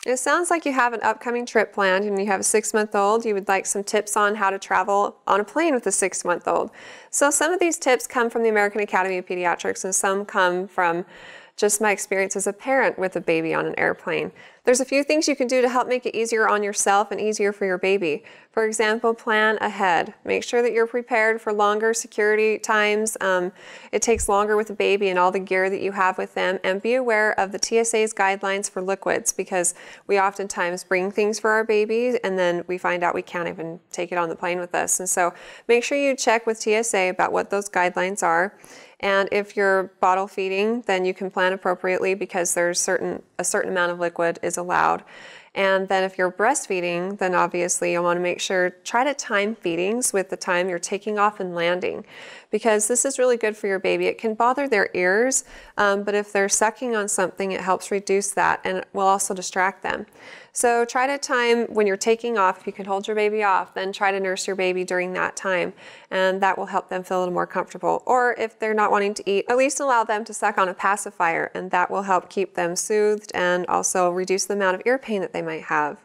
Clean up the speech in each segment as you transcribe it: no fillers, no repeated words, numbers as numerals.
It sounds like you have an upcoming trip planned and you have a 6-month-old. You would like some tips on how to travel on a plane with a 6-month-old. So some of these tips come from the American Academy of Pediatrics and some come from just my experience as a parent with a baby on an airplane. There's a few things you can do to help make it easier on yourself and easier for your baby. For example, plan ahead. Make sure that you're prepared for longer security times. It takes longer with a baby and all the gear that you have with them. And be aware of the TSA's guidelines for liquids, because we oftentimes bring things for our babies and then we find out we can't even take it on the plane with us. And so make sure you check with TSA about what those guidelines are. And if you're bottle feeding, then you can plan appropriately, because there's a certain amount of liquid is allowed. And then if you're breastfeeding, then obviously you'll want to make sure, try to time feedings with the time you're taking off and landing, because this is really good for your baby. It can bother their ears, but if they're sucking on something, it helps reduce that, and it will also distract them. So try to time when you're taking off. If you can hold your baby off, then try to nurse your baby during that time, and that will help them feel a little more comfortable. Or if they're not wanting to eat, at least allow them to suck on a pacifier, and that will help keep them soothed and also reduce the amount of ear pain that they might have.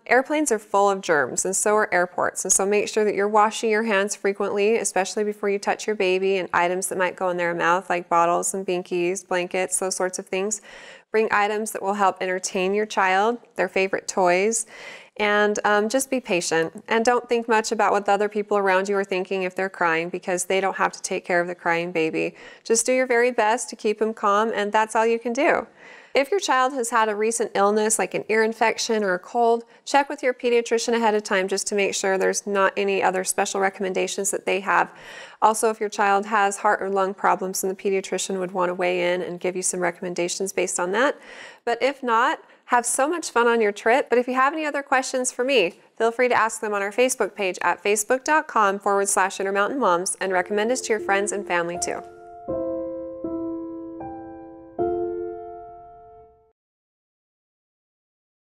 Airplanes are full of germs, and so are airports, and so make sure that you're washing your hands frequently, especially before you touch your baby and items that might go in their mouth, like bottles and binkies, blankets, those sorts of things. Bring items that will help entertain your child, their favorite toys, and just be patient. And don't think much about what the other people around you are thinking if they're crying, because they don't have to take care of the crying baby. Just do your very best to keep them calm, and that's all you can do. If your child has had a recent illness like an ear infection or a cold, check with your pediatrician ahead of time just to make sure there's not any other special recommendations that they have. Also, if your child has heart or lung problems, then the pediatrician would want to weigh in and give you some recommendations based on that. But if not, have so much fun on your trip. But if you have any other questions for me, feel free to ask them on our Facebook page at facebook.com/IntermountainMoms, and recommend us to your friends and family too.